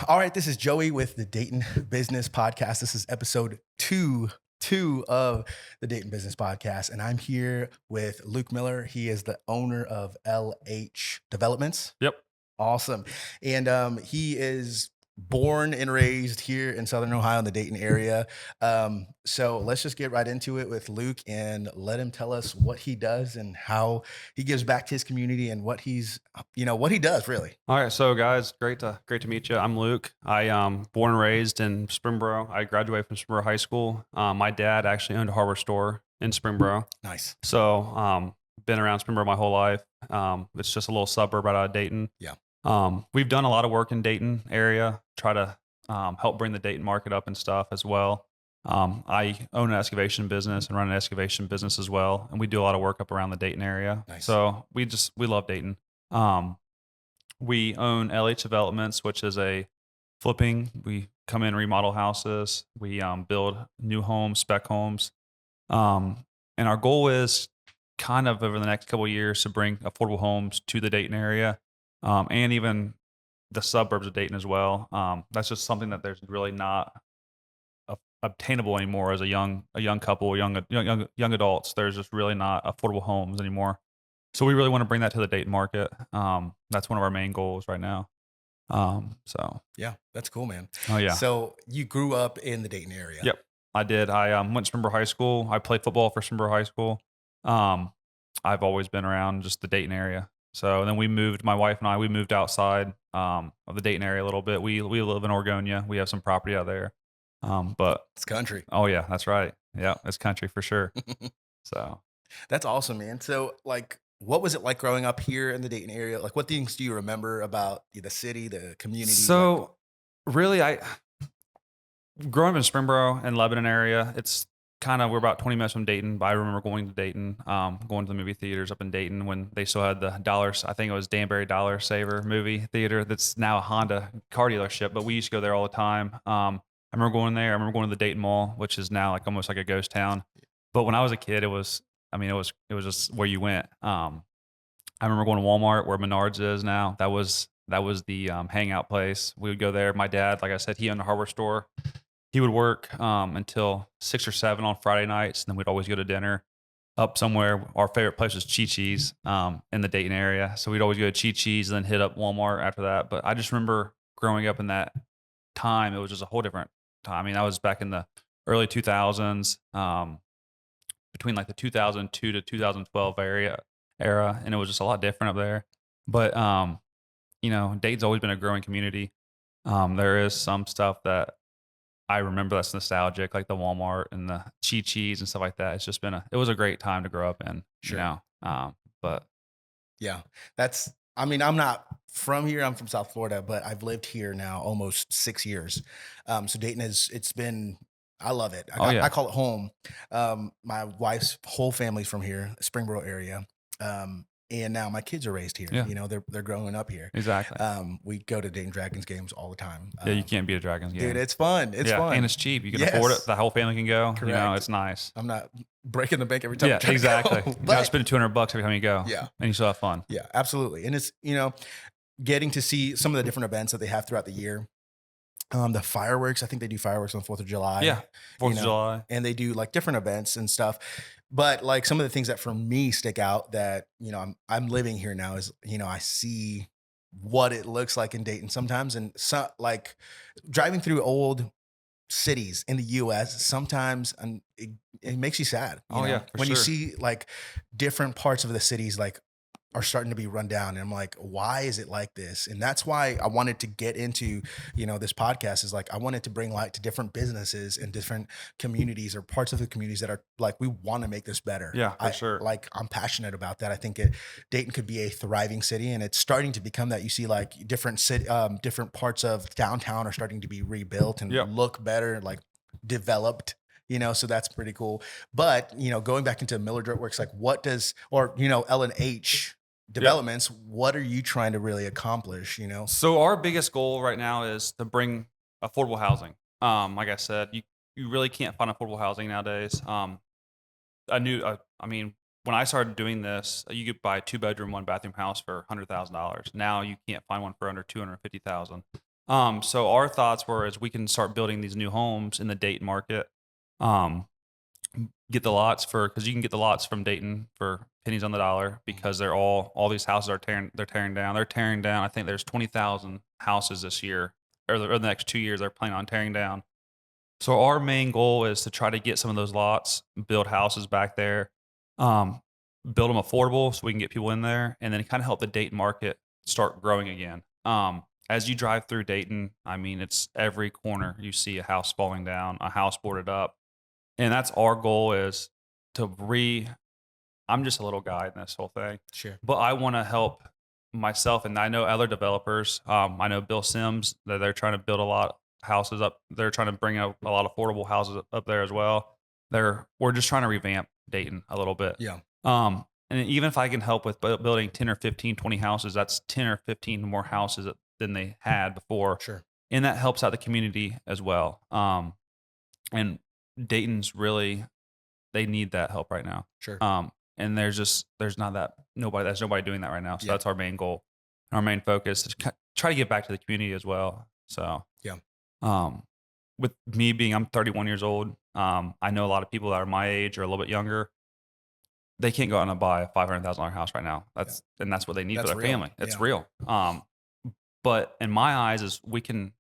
All right, this is Joey with the Dayton Business Podcast. This is episode two of the Dayton Business Podcast, and I'm here with Luke Miller. He is the owner of LH Developments. Yep. Awesome. And he is born and raised here in Southern Ohio in the Dayton area. So let's just get right into it with Luke and let him tell us what he does and how he gives back to his community and what he's, what he does really. All right. So guys, great to meet you. I'm Luke. I born and raised in Springboro. I graduated from Springboro High School. My dad actually owned a hardware store in Springboro. Nice. So been around Springboro my whole life. It's just a little suburb right out of Dayton. Yeah. We've done a lot of work in Dayton area, try to help bring the Dayton market up and stuff as well. I own an excavation business and run an excavation business as well. And we do a lot of work up around the Dayton area. Nice. So we love Dayton. We own LH Developments, which is a flipping. We come in, remodel houses. We build new homes, spec homes. And our goal is kind of over the next couple of years to bring affordable homes to the Dayton area. And even the suburbs of Dayton as well. That's just something that there's really not obtainable anymore as a young couple, young adults. There's just really not affordable homes anymore. So we really want to bring that to the Dayton market. That's one of our main goals right now. So yeah, that's cool, man. Oh yeah. So you grew up in the Dayton area. Yep, I did. I went to Springboro High School. I played football for Springboro High School. I've always been around just the Dayton area. So then my wife and I moved outside of the Dayton area a little bit. We live in Oregonia. We have some property out there. But it's country. Oh yeah, that's right. Yeah, it's country for sure. So that's awesome, man. So like, what was it like growing up here in the Dayton area? Like, what things do you remember about the city, the community? So really, growing up in Springboro and Lebanon area, we're about 20 minutes from Dayton, but I remember going to Dayton, going to the movie theaters up in Dayton when they still had the dollars. I think it was Danbury Dollar Saver movie theater. That's now a Honda car dealership, but we used to go there all the time. I remember going there. I remember going to the Dayton Mall, which is now like almost like a ghost town. But when I was a kid, it was just where you went. I remember going to Walmart where Menards is now. That was the hangout place. We would go there. My dad, like I said, he owned a hardware store. He would work until 6 or 7 on Friday nights, and then we'd always go to dinner up somewhere. Our favorite place was Chi-Chi's in the Dayton area. So we'd always go to Chi-Chi's and then hit up Walmart after that. But I just remember growing up in that time, it was just a whole different time. I mean, I was back in the early 2000s, between like the 2002 to 2012 era, and it was just a lot different up there. But, Dayton's always been a growing community. There is some stuff that I remember that's nostalgic, like the Walmart and the Chi-Chi's and stuff like that. It's just it was a great time to grow up in, Sure. But yeah, I'm not from here. I'm from South Florida, but I've lived here now almost 6 years. So Dayton I love it. I call it home. My wife's whole family's from here, Springboro area. And now my kids are raised here. Yeah. They're growing up here. Exactly. We go to Dayton Dragons games all the time. Yeah, you can't beat a Dragons game. Dude, it's fun. It's fun. And it's cheap. You can afford it. The whole family can go. Correct. It's nice. I'm not breaking the bank every time. Yeah, exactly. You're not spending $200 every time you go. Yeah. And you still have fun. Yeah, absolutely. And it's, getting to see some of the different events that they have throughout the year. The fireworks, I think they do fireworks on 4th of July. Yeah, 4th of July. And they do like different events and stuff. But like some of the things that for me stick out that, I'm living here now is, I see what it looks like in Dayton sometimes. And so like driving through old cities in the US sometimes, and it makes you sad. When you see like different parts of the cities, like are starting to be run down. And I'm like, why is it like this? And that's why I wanted to get into, this podcast is like, I wanted to bring light to different businesses and different communities or parts of the communities that are like, we want to make this better. Yeah, for sure. Like I'm passionate about that. I think Dayton could be a thriving city, and it's starting to become that. You see like different parts of downtown are starting to be rebuilt and look better, like developed. So that's pretty cool. But, going back into Miller Dirt Works, like L&H Developments, what are you trying to really accomplish, So our biggest goal right now is to bring affordable housing. Like I said, you really can't find affordable housing nowadays. When I started doing this, you could buy a 2-bedroom, 1-bathroom house for $100,000. Now you can't find one for under $250,000. So our thoughts were is we can start building these new homes in the Dayton market. Um, get the lots because you can get the lots from Dayton for pennies on the dollar because they're all these houses are tearing down. They're tearing down. I think there's 20,000 houses this year or the next 2 years they're planning on tearing down. So our main goal is to try to get some of those lots, build houses back there, um, build them affordable so we can get people in there, and then kind of help the Dayton market start growing again. As you drive through Dayton, I mean, it's every corner you see a house falling down, a house boarded up, and that's our goal is to I'm just a little guy in this whole thing, Sure. but I want to help myself, and I know other developers. I know Bill Sims that they're trying to build a lot of houses up. They're trying to bring up a lot of affordable houses up there as well. We're just trying to revamp Dayton a little bit. Yeah. And even if I can help with building 10 or 15, 20 houses, that's 10 or 15 more houses than they had before. Sure. And that helps out the community as well. And Dayton's really, they need that help right now. Sure. And there's nobody doing that right now. So Yeah. that's our main goal. Our main focus is try to get back to the community as well. So Yeah. With me I'm 31 years old. I know a lot of people that are my age or a little bit younger. They can't go out and buy a $500,000 house right now. That's what they need for their family. It's real. But in my eyes, is we can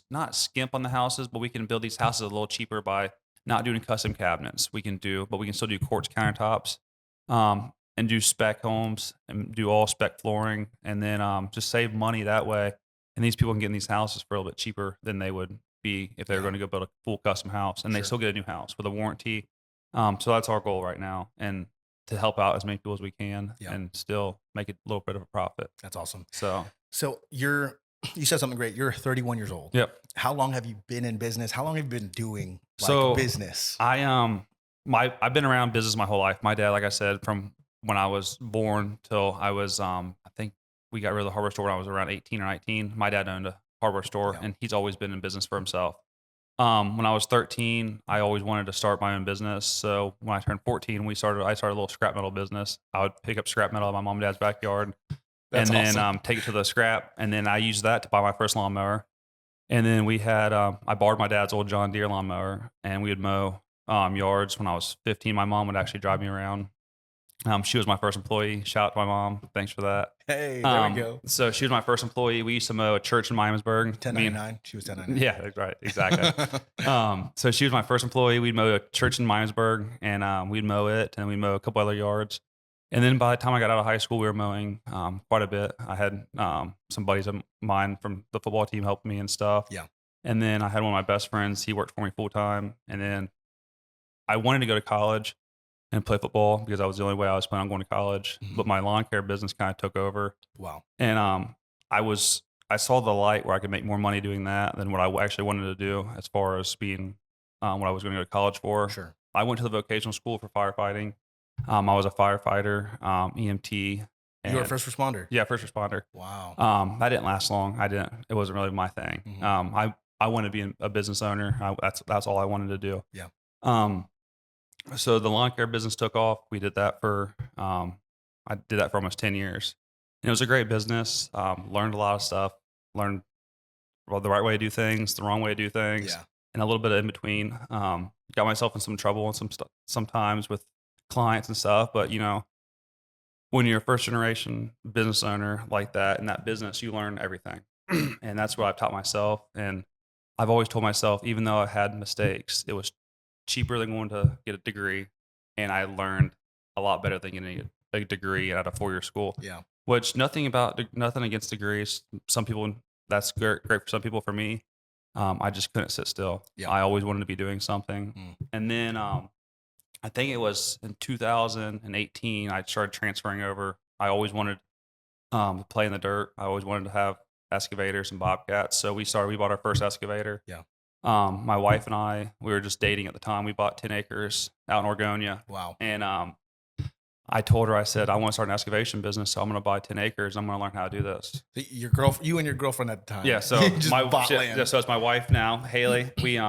not skimp on the houses, but we can build these houses a little cheaper by not doing custom cabinets. But we can still do quartz countertops, and do spec homes and do all spec flooring, and then just save money that way. And these people can get in these houses for a little bit cheaper than they would be if they were going to go build a full custom house, and they still get a new house with a warranty. So that's our goal right now, and to help out as many people as we can, and still make a little bit of a profit. That's awesome. So you said something great. You're 31 years old. Yep. How long have you been in business? How long have you been doing business? I've been around business my whole life. My dad, like I said, from when I was born till I was, I think we got rid of the hardware store when I was around 18 or 19. My dad owned a hardware store, and he's always been in business for himself. When I was 13, I always wanted to start my own business. So when I turned 14, I started a little scrap metal business. I would pick up scrap metal in my mom and dad's backyard, That's and then awesome. take it to the scrap. And then I used that to buy my first lawnmower. And then we had, I borrowed my dad's old John Deere lawnmower, and we would mow yards when I was 15. My mom would actually drive me around. She was my first employee. Shout out to my mom. Thanks for that. Hey, there we go. So she was my first employee. We used to mow a church in Miamisburg. 1099. She was 1099. Yeah, that's right. Exactly. So she was my first employee. We'd mow a church in Miamisburg, and we'd mow it, and we'd mow a couple other yards. And then by the time I got out of high school, we were mowing quite a bit. I had some buddies of mine from the football team helping me and stuff. Yeah. And then I had one of my best friends. He worked for me full time. And then I wanted to go to college and play football because that was the only way I was planning on going to college. Mhm. But my lawn care business kind of took over. Wow. And I saw the light where I could make more money doing that than what I actually wanted to do as far as being what I was going to go to college for. Sure. I went to the vocational school for firefighting. I was a firefighter, EMT. You were a first responder? Yeah, first responder. Wow. That didn't last long. It wasn't really my thing. Mhm. I wanted to be a business owner. That's all I wanted to do. Yeah. So the lawn care business took off. We did that I did that for almost 10 years. And it was a great business. Learned a lot of stuff. Learned the right way to do things, the wrong way to do things, Yeah. and a little bit of in between. Got myself in some trouble and sometimes with clients and stuff. But when you're a first generation business owner like that in that business, you learn everything. And that's what I've taught myself. And I've always told myself, even though I had mistakes, it was cheaper than going to get a degree. And I learned a lot better than getting a degree at a 4-year school. Yeah. Which nothing against degrees. Some people, that's great for some people. For me, I just couldn't sit still. Yeah. I always wanted to be doing something. And then I think it was in 2018, I started transferring over. I always wanted to play in the dirt. I always wanted to have excavators and bobcats. So we bought our first excavator. Yeah. My wife and I, we were just dating at the time. We bought 10 acres out in Oregonia. Wow. And I told her, I said, I want to start an excavation business. So I'm going to buy 10 acres. I'm going to learn how to do this. So you and your girlfriend at the time. Yeah. So just bought land. So it's my wife now, Haley. We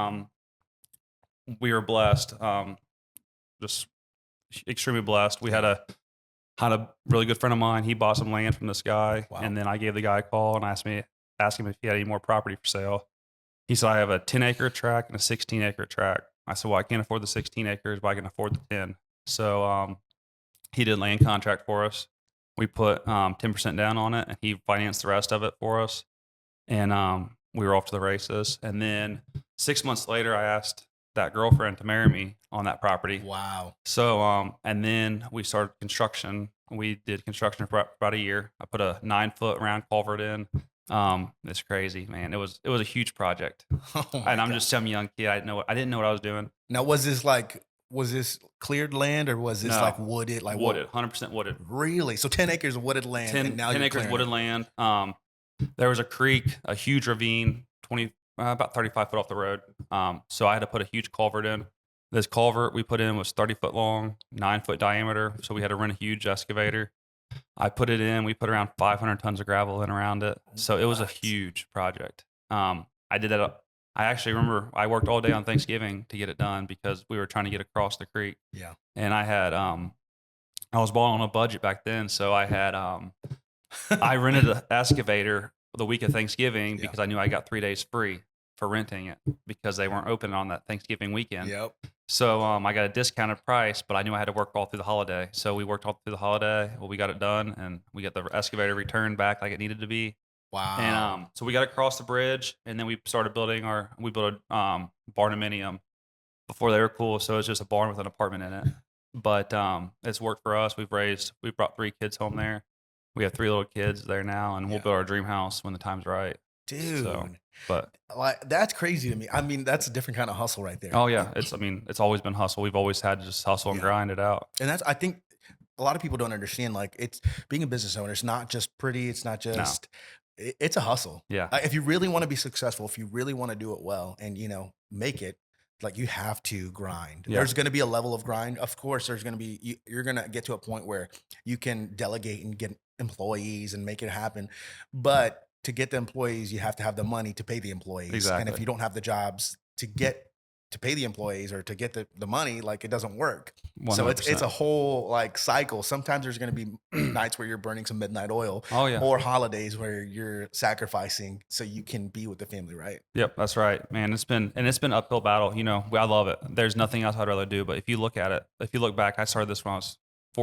were blessed. Just extremely blessed. We had a really good friend of mine. He bought some land from this guy. Wow. And then I gave the guy a call and asked me asking him if he had any more property for sale. He said, I have a 10-acre tract and a 16-acre tract. I said, well, I can't afford the 16 acres, but I can afford the 10. So he did land contract for us. We put 10% down on it, and he financed the rest of it for us. And we were off to the races. And then 6 months later, I asked that girlfriend to marry me on that property. Wow. So, and then we started construction. We did construction for about a year. I put a 9-foot round culvert in. It's crazy, man. It was a huge project. Oh And I'm God. just some young kid. I didn't know what I was doing. Now, was this cleared land, or was this No. like wooded? Like what? Wooded, 100% wooded. Really? So 10 acres of wooded land, 10, and now 10 you're acres clearing wooded it. land. There was a creek, a huge ravine, about 35 foot off the road. So I had to put a huge culvert in. This culvert we put in was 30 foot long, 9-foot diameter. So we had to run a huge excavator. I put it in. We put around 500 tons of gravel in around it. So it was a What? huge project. I did that. I actually remember I worked all day on Thanksgiving to get it done because we were trying to get across the creek. Yeah. And I had, I was balling on a budget back then. So I had, I rented an excavator the week of Thanksgiving Yeah. because I knew I got 3 days free for renting it because they weren't open on that Thanksgiving weekend. Yep. So I got a discounted price, but I knew I had to work all through the holiday. So we worked all through the holiday. Well, we got it done, and we got the excavator returned back like it needed to be. Wow. And so we got across the bridge, and then we started we built a barnuminium before they were cool. So it's just a barn with an apartment in it. But it's worked for us. We brought 3 kids home there. We have 3 little kids there now, and we'll Yeah. build our dream house when the time's right. Dude. So, but Like, that's crazy to me. I mean, that's a different kind of hustle right there. oh yeah, it's always been hustle. We've always had to just hustle and Yeah. grind it out. And I think a lot of people don't understand, like, it's being a business owner. It's not just pretty. It's not just, it's a hustle. Yeah. If you really want to be successful, if you really want to do it well and, make it, like, you have to grind. Yeah. There's going to be a level of grind. Of course, there's going to be, you're going to get to a point where you can delegate and get employees and make it happen. But to get the employees, you have to have the money to pay the employees. And if Exactly. you don't have the jobs to pay the employees or to get the money, like, it doesn't work. So it's 100%. a whole like cycle. Sometimes there's going to be nights where you're burning some midnight oil, Oh yeah. or holidays where you're sacrificing so you can be with the family, right? Yep, that's right, man. It's been uphill battle. I love it. There's nothing else I'd rather do. But if you look back, I started this when I was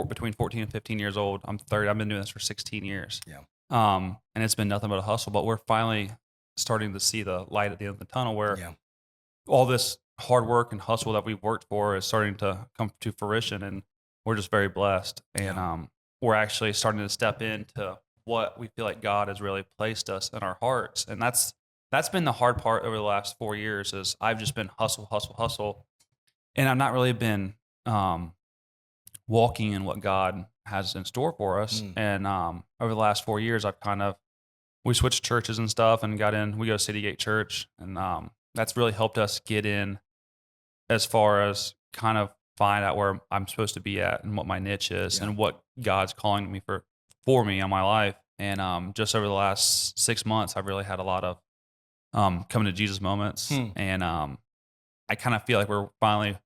between 14 and 15 years old. I'm 30. I've been doing this for 16 years. Yeah. And it's been nothing but a hustle. But we're finally starting to see the light at the end of the tunnel where Yeah. all this hard work and hustle that we've worked for is starting to come to fruition, and we're just very blessed. And we're actually starting to step into what we feel like God has really placed us in our hearts. And that's been the hard part over the last 4 years is I've just been hustle, hustle, hustle. And I've not really been walking in what God has in store for us. And over the last 4 years, we switched churches and stuff and we go to City Gate Church. And that's really helped us get in as far as kind of find out where I'm supposed to be at and what my niche is and what God's calling me for me on my life. And just over the last 6 months, I've really had a lot of coming to Jesus moments. And I kind of feel like we're finally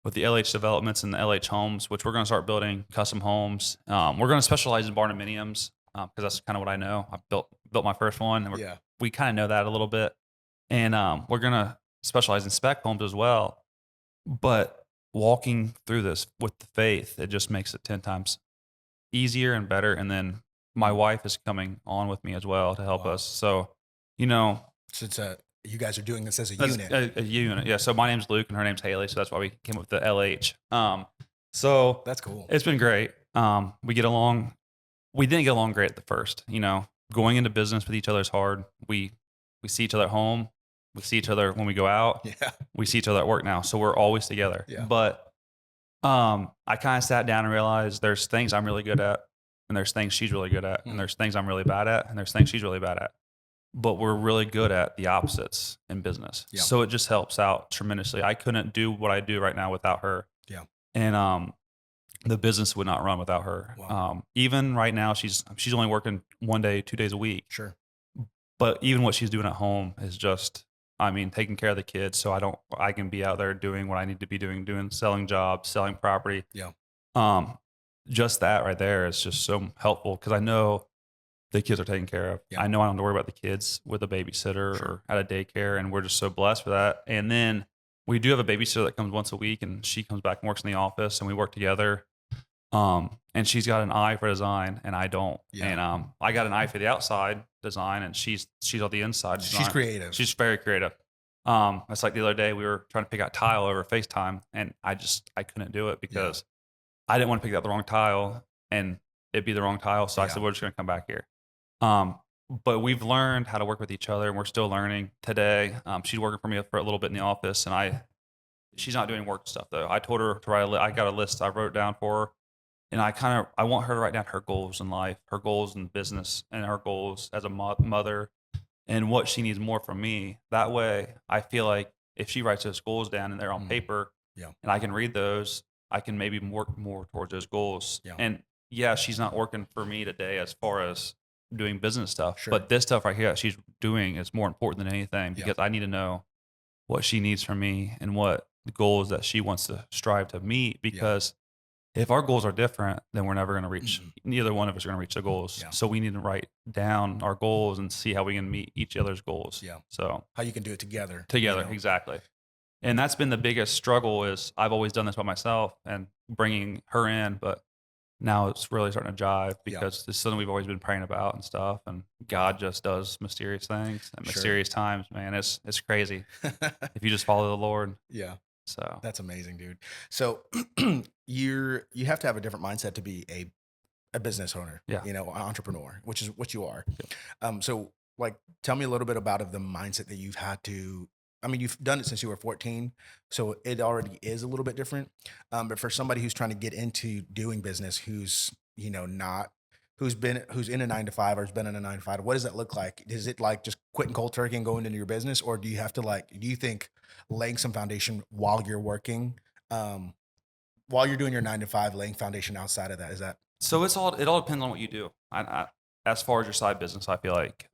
with the LH developments and the LH homes, which we're going to start building custom homes. We're going to specialize in barnuminiums because that's kind of what I know. I built my first one, and we kind of know that a little bit. And we're going to specialize in spec homes as well. But walking through this with the faith, it just makes it 10 times easier and better. And then my wife is coming on with me as well to help us. So, So you guys are doing this as a unit. A unit. Yeah. So my name's Luke and her name's Haley. So that's why we came up with the LH. So That's cool. It's been great. We get along. We didn't get along great at the first, going into business with each other is hard. We see each other at home. We see each other when we go out. Yeah. We see each other at work now. So we're always together. Yeah. But I kind of sat down and realized there's things I'm really good at, and there's things she's really good at, and there's things I'm really bad at, and there's things she's really bad at. But we're really good at the opposites in business. Yeah. So it just helps out tremendously. I couldn't do what I do right now without her. Yeah. And the business would not run without her. Wow. Even right now, she's only working 1 day, 2 days a week. Sure. But even what she's doing at home is just, taking care of the kids. So I can be out there doing what I need to be doing selling jobs, selling property. Yeah. Just that right there is just so helpful because I know the kids are taken care of. Yeah. I know I don't have to worry about the kids with a babysitter or at a daycare, and we're just so blessed for that. And then we do have a babysitter that comes once a week, and she comes back and works in the office, and we work together. And she's got an eye for design, and I don't. Yeah. And I got an eye for the outside design, and she's on the inside design. She's creative. She's very creative. It's like the other day we were trying to pick out tile over FaceTime, and I couldn't do it because I didn't want to pick out the wrong tile and it'd be the wrong tile. So I said, we're just going to come back here. But we've learned how to work with each other, and we're still learning today. She's working for me for a little bit in the office, and she's not doing work stuff though. I told her to write I got a list I wrote down for her, and I want her to write down her goals in life, her goals in business, and her goals as a mother, and what she needs more from me. That way, I feel like if she writes those goals down and they're on paper, and I can read those, I can maybe work more towards those goals. Yeah. And yeah, she's not working for me today as far as doing business stuff, Sure. but this stuff right here that she's doing is more important than anything because I need to know what she needs from me and what the goals that she wants to strive to meet. Because if our goals are different, then we're never going to reach, neither one of us are going to reach the goals. Yeah. So we need to write down our goals and see how we can meet each other's goals. Yeah. So how you can do it together. Exactly. And that's been the biggest struggle is I've always done this by myself and bringing her in, but now it's really starting to jive because it's something we've always been praying about and stuff. And God just does mysterious things at mysterious times, man. It's crazy if you just follow the Lord. Yeah. So that's amazing, dude. So you have to have a different mindset to be a business owner, an entrepreneur, which is what you are. Yeah. So like, tell me a little bit about the mindset that you've had to, I mean, you've done it since you were 14, so it already is a little bit different. But for somebody who's trying to get into doing business, who's in a 9-to-5 or has been in a 9-to-5, what does that look like? Is it like just quitting cold turkey and going into your business, or do you have to do you think laying some foundation while you're working, while you're doing your 9-to-5, laying foundation outside of that? Is that? So it all depends on what you do. As far as your side business, I feel like,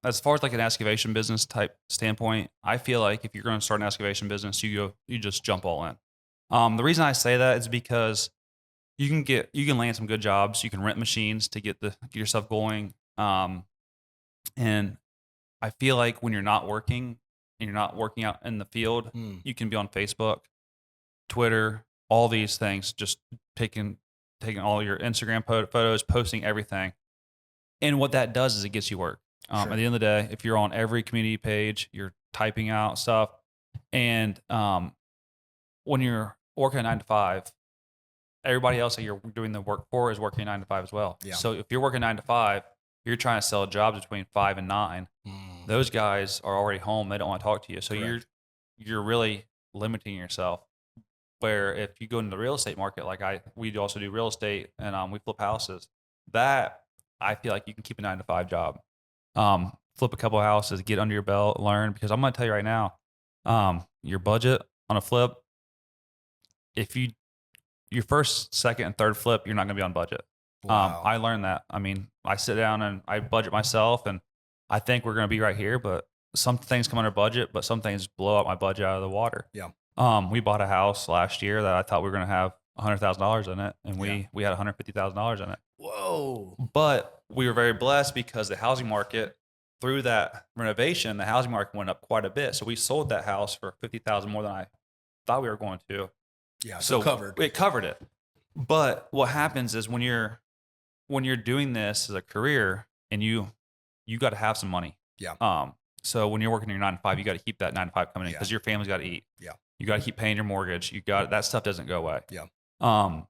as far as like an excavation business type standpoint, I feel like if you're going to start an excavation business, you just jump all in. The reason I say that is because you can land some good jobs. You can rent machines to get yourself going. And I feel like when you're not working and you're not working out in the field, you can be on Facebook, Twitter, all these things, just taking all your Instagram photos, posting everything. And what that does is it gets you work. At the end of the day, if you're on every community page, you're typing out stuff. And when you're working 9-to-5, everybody else that you're doing the work for is working 9-to-5 as well. Yeah. So if you're working 9-to-5, you're trying to sell jobs between 5 and 9. Those guys are already home. They don't want to talk to you. So you're really limiting yourself. Where if you go into the real estate market, like we also do real estate and we flip houses, that I feel like you can keep a 9-to-5 job, flip a couple of houses, get under your belt, learn. Because I'm going to tell you right now, your budget on a flip, if your first, second, and third flip, you're not going to be on budget. Wow. I learned that. I mean, I sit down and I budget myself, and I think we're going to be right here. But some things come under budget, but some things blow up my budget out of the water. Yeah. We bought a house last year that I thought we were going to have $100,000 in it, and we had $150,000 in it. Whoa. But we were very blessed because the housing market, through that renovation, the housing market went up quite a bit. So we sold that house for $50,000 more than I thought we were going to. Yeah, so it covered it. But what happens is when you're doing this as a career, and you got to have some money. Yeah. So when you're working your 9-to-5, you got to keep that 9-to-5 coming in because your family's got to eat. Yeah. You got to keep paying your mortgage. That stuff doesn't go away. Yeah.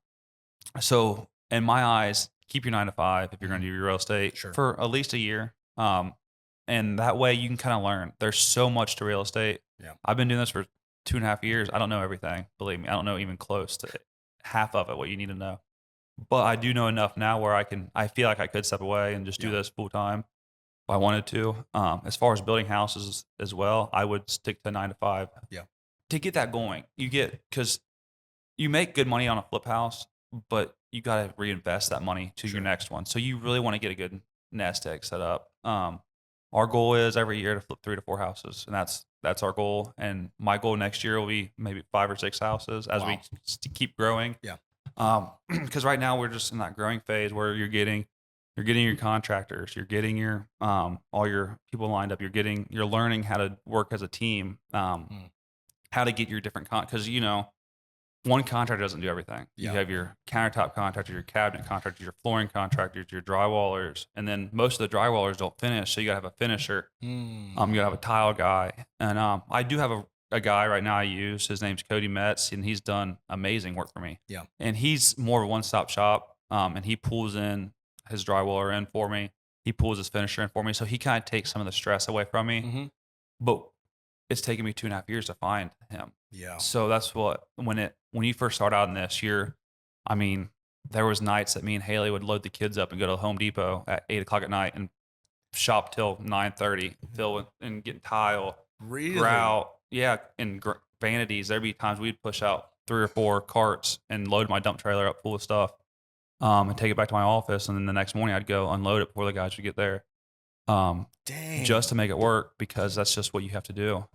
So in my eyes, keep your 9-to-5 if you're going to do your real estate for at least a year. And that way you can kind of learn. There's so much to real estate. Yeah. I've been doing this for 2.5 years. I don't know everything. Believe me, I don't know even close to half of it, what you need to know. But I do know enough now where I feel like I could step away and just do this full time if I wanted to. As far as building houses as well, I would stick to 9-to-5. Yeah. To get that going, because you make good money on a flip house, but you got to reinvest that money to your next one. So you really want to get a good nest egg set up. Our goal is every year to flip 3 to 4 houses, and that's our goal. And my goal next year will be maybe 5 or 6 houses as we keep growing. Yeah. Because right now we're just in that growing phase where you're getting You're getting your contractors. You're getting your all your people lined up. You're learning how to work as a team. Mm. How to get your different because one contractor doesn't do everything. You Yeah. have your countertop contractor, your cabinet contractor, your flooring contractors, your drywallers, and then most of the drywallers don't finish. So you gotta have a finisher. You gotta have a tile guy, and I do have a guy right now I use. His name's Cody Metz, and he's done amazing work for me. Yeah. And he's more of a one-stop shop, and he pulls in his drywaller in for me. He pulls his finisher in for me, so he kind of takes some of the stress away from me. Mm-hmm. But it's taken me 2.5 years to find him. Yeah. So that's what when you first start out in this year, I mean, there was nights that me and Haley would load the kids up and go to Home Depot at 8 o'clock at night and shop till 9:30, fill and get tile, Really? grout, yeah, and vanities. There'd be times we'd push out 3 or 4 carts and load my dump trailer up full of stuff, and take it back to my office, and then the next morning I'd go unload it before the guys would get there. Dang. Just to make it work because that's just what you have to do.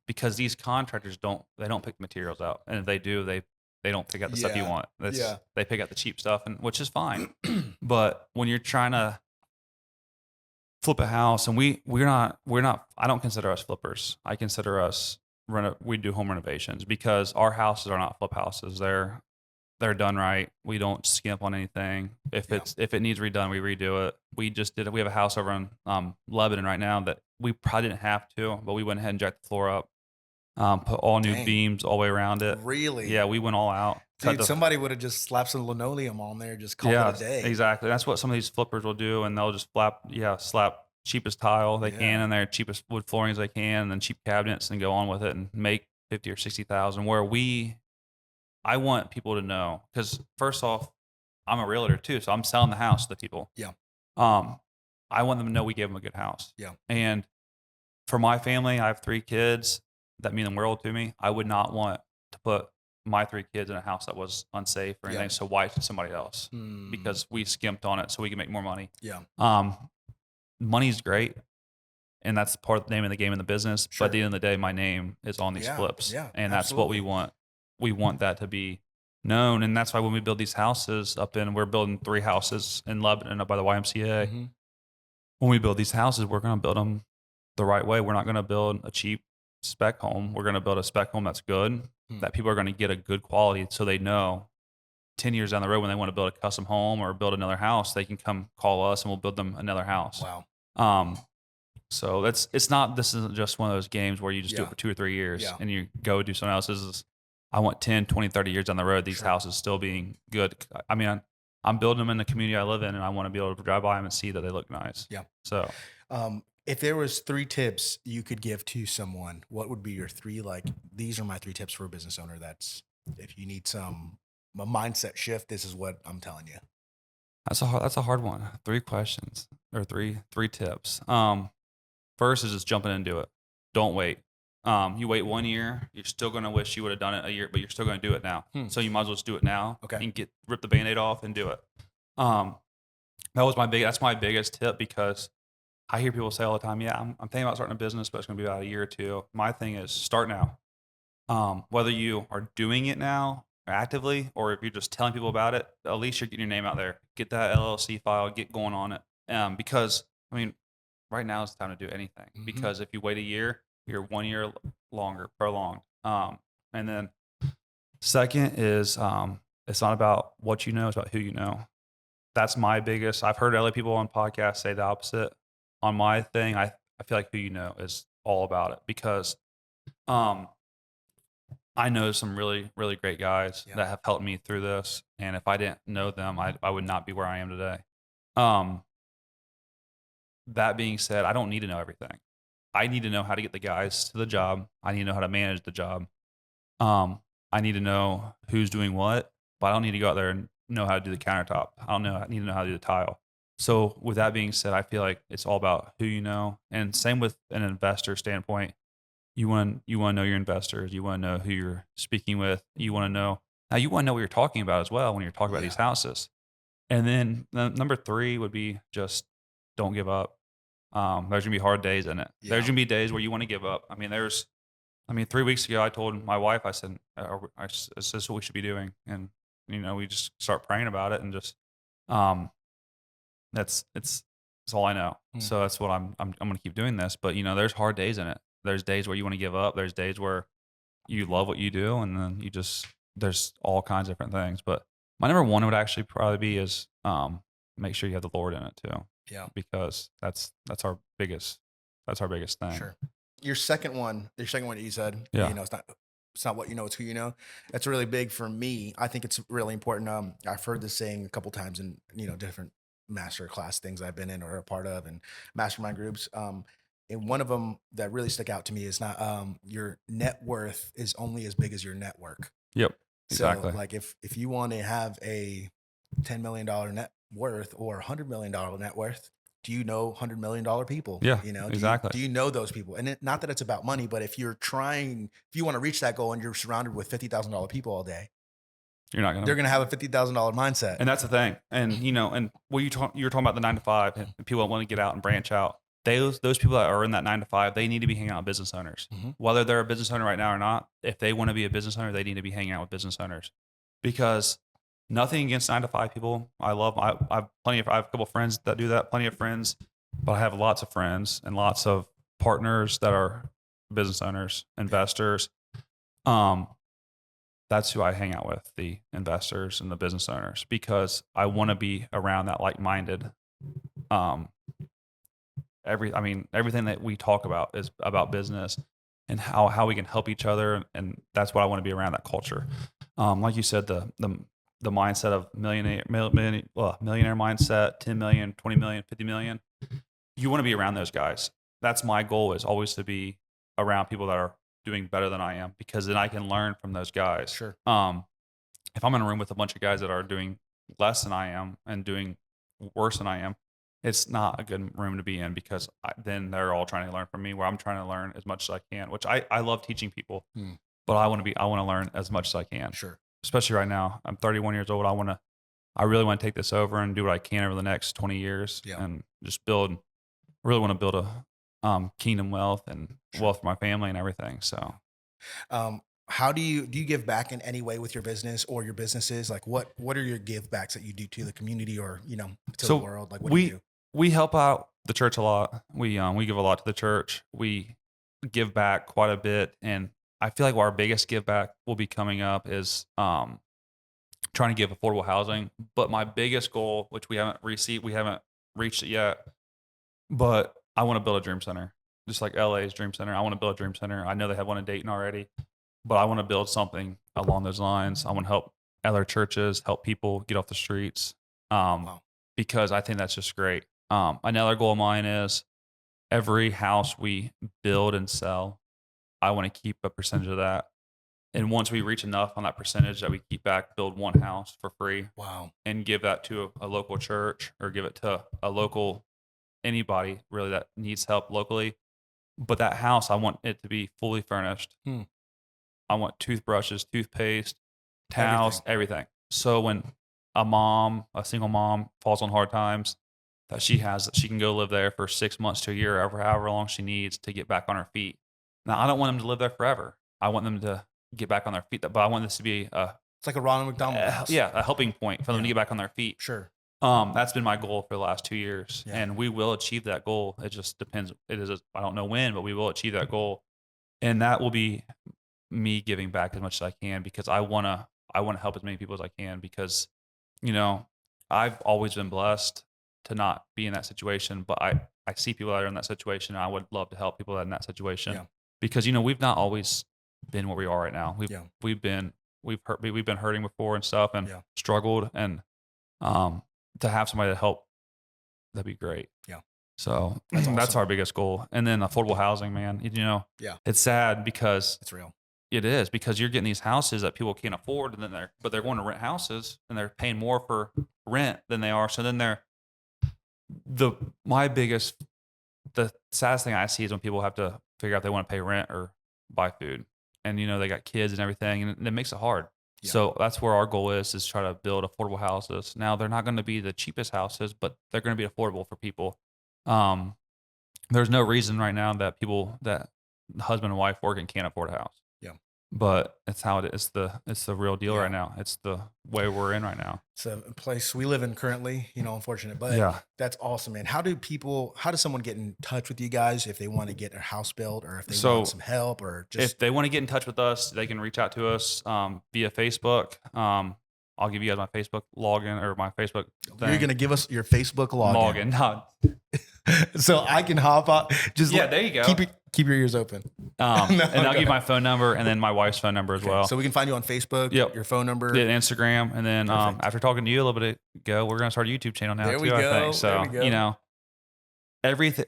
Because these contractors don't pick the materials out, and if they do, they don't pick out the stuff you Yeah. want. Yeah. They pick out the cheap stuff, and which is fine. But when you're trying to flip a house, and we're not, I don't consider us flippers. I consider us we do home renovations because our houses are not flip houses. They're done right. We don't skimp on anything. If it needs redone, we redo it. We just did it. We have a house over in Lebanon right now that we probably didn't have to, but we went ahead and jacked the floor up. Put all new Dang. beams all the way around it. Really? Yeah, we went all out. Dude, somebody would have just slapped some linoleum on there, just call it a day. Exactly. That's what some of these flippers will do, and they'll just slap cheapest tile they can in there, cheapest wood flooring as they can, and then cheap cabinets, and go on with it and make 50 or 60,000. Where I want people to know, because first off, I'm a realtor too, so I'm selling the house to the people. Yeah. I want them to know we gave them a good house. Yeah. And for my family, I have 3 kids that mean the world to me. I would not want to put my 3 kids in a house that was unsafe or anything, so why to somebody else? Because we skimped on it so we can make more money. Yeah. Money's great, and that's part of the name of the game in the business. Sure. But at the end of the day, my name is on these flips, and that's what we want. We want that to be known, and that's why when we build these houses we're building 3 houses in Lebanon up by the YMCA. Mm-hmm. When we build these houses, we're going to build them the right way. We're not going to build a cheap spec home. We're going to build a spec home that's good, that people are going to get a good quality, so they know 10 years down the road when they want to build a custom home or build another house, they can come call us and we'll build them another house. Wow. So this isn't just one of those games where you just do it for 2 or 3 years and you go do something else. I want 10, 20, 30 years down the road, these houses still being good. I mean, I'm building them in the community I live in, and I want to be able to drive by them and see that they look nice. Yeah. So, if there was 3 tips you could give to someone, what would be your 3? Like, these are my 3 tips for a business owner. That's if you need a mindset shift, this is what I'm telling you. That's a hard one. 3 questions or three tips. First is just jumping into it. Don't wait. You wait 1 year, you're still going to wish you would have done it a year, but you're still going to do it now. So you might as well just do it now. Okay. And rip the Band-Aid off and do it. That's my biggest tip, because I hear people say all the time, yeah, I'm thinking about starting a business, but it's going to be about a year or 2. My thing is start now. Whether you are doing it now actively, or if you're just telling people about it, at least you're getting your name out there. Get that LLC file, get going on it. Because I mean, right now is the time to do anything. Because if you wait a year, you're 1 year longer prolonged. And then second is it's not about what you know, it's about who you know. That's my biggest. I've heard other people on podcasts say the opposite. On my thing, I feel like who you know is all about it, because I know some really, really great guys that have helped me through this. And if I didn't know them, I would not be where I am today. That being said, I don't need to know everything. I need to know how to get the guys to the job. I need to know how to manage the job. I need to know who's doing what, but I don't need to go out there and know how to do the countertop. I need to know how to do the tile. So with that being said, I feel like it's all about who you know. And same with an investor standpoint. You want to know your investors. You want to know who you're speaking with. You want to know what you're talking about as well when you're talking about these houses. And then number 3 would be just don't give up. There's gonna be hard days in it. There's gonna be days where you want to give up. I mean, 3 weeks ago, I told my wife, I said, "Is this what we should be doing?" And we just start praying about it, and just It's all I know. Mm. So that's what I'm going to keep doing this. But there's hard days in it. There's days where you want to give up. There's days where you love what you do, and then there's all kinds of different things. But my number one would actually probably be is make sure you have the Lord in it too, Yeah. because that's our biggest thing. Sure. Your second one that you said, Yeah. it's not what you know, it's who you know. That's really big for me. I think it's really important. I've heard this saying a couple times in, different master class things I've been in or a part of and mastermind groups. And one of them that really stuck out to me is not, your net worth is only as big as your network. Yep. So Exactly. like if you want to have a $10 million net worth or $100 million net worth, do you know $100 million people? Yeah. Do Exactly. do you know those people? And not that it's about money, but if you want to reach that goal and you're surrounded with $50,000 people all day, You're not going they're to. going to have a $50,000 mindset. And that's the thing. And and what you were talking about the 9 to 5, and people that want to get out and branch out. Those people that are in that 9 to 5, they need to be hanging out with business owners. Mhm. Whether they're a business owner right now or not, if they want to be a business owner, they need to be hanging out with business owners. Because nothing against 9 to 5 people. I have I have a couple of friends that do that, plenty of friends, but I have lots of friends and lots of partners that are business owners, investors. That's who I hang out with, the investors and the business owners, because I want to be around that like-minded. Everything that we talk about is about business and how we can help each other, and that's what I want to be around, that culture. Like you said, the mindset of millionaire mindset, 10 million, 20 million, 50 million. You want to be around those guys. That's my goal, is always to be around people that are doing better than I am, because then I can learn from those guys. Sure. If I'm in a room with a bunch of guys that are doing less than I am and doing worse than I am, it's not a good room to be in, because then they're all trying to learn from me, where I'm trying to learn as much as I can, which I love teaching people, but I want to learn as much as I can. Sure. Especially right now, I'm 31 years old. I really want to take this over and do what I can over the next 20 years, and just really want to build a kingdom wealth and wealth for my family and everything. So, how do you give back in any way with your business or your businesses? Like what are your give backs that you do to the community or, to the world? Like what do you do? We help out the church a lot. We give a lot to the church. We give back quite a bit. And I feel like our biggest give back will be coming up is, trying to give affordable housing. But my biggest goal, which we haven't reached it yet, but I want to build a dream center, just like LA's dream center. I want to build a dream center. I know they have one in Dayton already, but I want to build something along those lines. I want to help other churches, help people get off the streets, because I think that's just great. Another goal of mine is every house we build and sell, I want to keep a percentage of that. And once we reach enough on that percentage that we keep back, build one house for free. Wow. And give that to a local church, or give it to a local, anybody really that needs help locally. But that house, I want it to be fully furnished. I want toothbrushes, toothpaste, towels, everything. So when a single mom falls on hard times, that she can go live there for 6 months to a year, or however long she needs to get back on her feet. Now, I don't want them to live there forever. I want them to get back on their feet, but I want this to be it's like a Ronald McDonald house. A helping point for them to get back on their feet. Sure. That's been my goal for the last 2 years, and we will achieve that goal. It just depends. I don't know when, but we will achieve that goal, and that will be me giving back as much as I can, because I want to help as many people as I can, because I've always been blessed to not be in that situation, but I see people that are in that situation, and I would love to help people that are in that situation, because we've not always been where we are right now. We've been hurting before and stuff, and struggled, and to have somebody to help, that'd be great. Yeah. So that's awesome. Our biggest goal. And then affordable housing, man. It's sad because it's real. It is, because you're getting these houses that people can't afford, and then they're going to rent houses, and they're paying more for rent than they are. So then the saddest thing I see is when people have to figure out if they want to pay rent or buy food, and they got kids and everything, and it makes it hard. Yeah. So that's where our goal is try to build affordable houses. Now, they're not going to be the cheapest houses, but they're going to be affordable for people. There's no reason right now that husband and wife working can't afford a house. Yeah. but it's how it is. It's the real deal Yeah. right now. It's the way we're in right now. It's a place we live in currently, unfortunate, but Yeah. that's awesome, man. How does someone get in touch with you guys if they want to get their house built or if they So want some help or if just, they want to get in touch with us, they can reach out to us via Facebook. I'll give you guys my Facebook login or my Facebook thing. you're going to give us your Facebook login. No. So I can hop on. Just Yeah, there you go. Keep your ears open. And I'll give you my phone number and then my wife's phone number as well. So we can find you on Facebook, Yep. your phone number. Yeah, Instagram. And then after talking to you a little bit ago, we're going to start a YouTube channel now There too, we go. I think. So, There we go.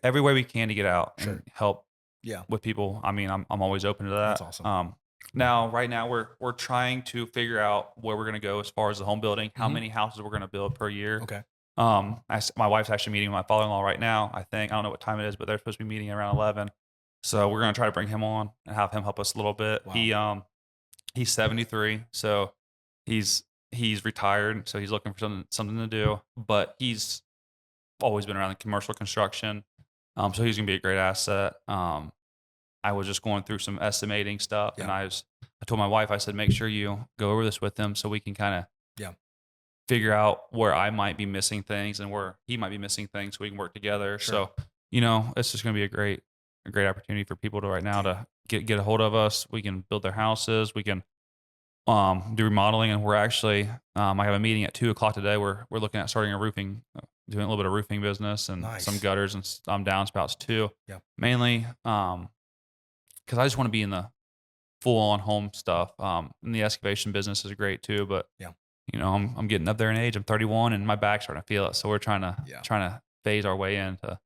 every way we can to get out Sure. and help Yeah. with people. I mean, I'm always open to that. That's awesome. Right now we're trying to figure out where we're going to go as far as the home building, how many houses we're going to build per year. Okay. My wife's actually meeting with my father-in-law right now. I don't know what time it is, but they're supposed to be meeting around 11. So we're going to try to bring him on and have him help us a little bit. Wow. He's 73, so he's retired, so he's looking for something to do, but he's always been around the commercial construction. So he's going to be a great asset. I was just going through some estimating stuff, and I told my wife, I said, make sure you go over this with him so we can kind of figure out where I might be missing things and where he might be missing things, so we can work together. Sure. So, it's just going to be a great opportunity for people to right now to get a hold of us. We can build their houses. We can do remodeling, and we're actually I have a meeting at 2:00 today. We're looking at starting doing a little bit of roofing business and some gutters and downspouts too. Yeah. Mainly because I just want to be in the full on home stuff. And the excavation business is great too, but I'm getting up there in age. I'm 31 and my back's starting to feel it. So we're trying to phase our way into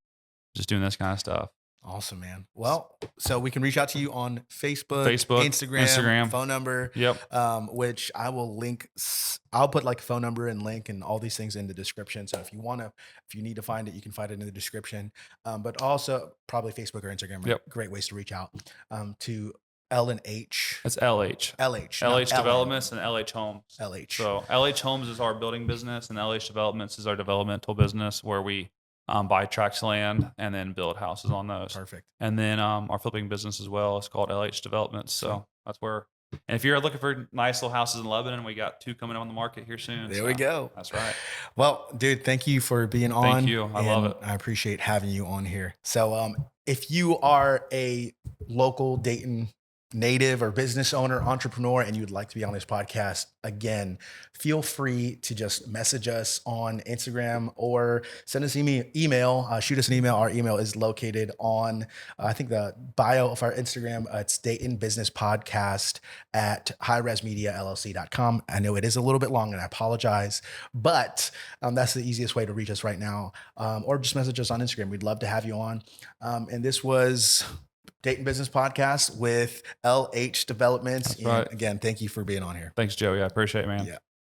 just doing this kind of stuff. Awesome, man. Well, so we can reach out to you on Facebook, Instagram, phone number. Yep. Which I will link. I'll put like a phone number and link and all these things in the description. So if you need to find it, you can find it in the description. But also probably Facebook or Instagram are great ways to reach out to L and H. It's LH. LH Developments and LH Homes. LH. So LH Homes is our building business, and LH Developments is our developmental business where we buy tracts of land and then build houses on those. Perfect. And then our flipping business as well is called LH Developments. So that's where. And if you're looking for nice little houses in Lebanon, we got 2 coming on the market here soon. There we go. That's right. Well, dude, thank you for being on. Thank you. I love it. I appreciate having you on here. So if you are a local Dayton native or business owner, entrepreneur, and you'd like to be on this podcast, again, feel free to just message us on Instagram or send us email, shoot us an email. Our email is located on, I think the bio of our Instagram. It's Dayton Business Podcast at highresmediallc.com. I know it is a little bit long and I apologize, but that's the easiest way to reach us right now. Or just message us on Instagram. We'd love to have you on. And this was Dayton Business Podcast with LH Developments. That's right. And again, thank you for being on here. Thanks, Joey. I appreciate it, man. Yeah.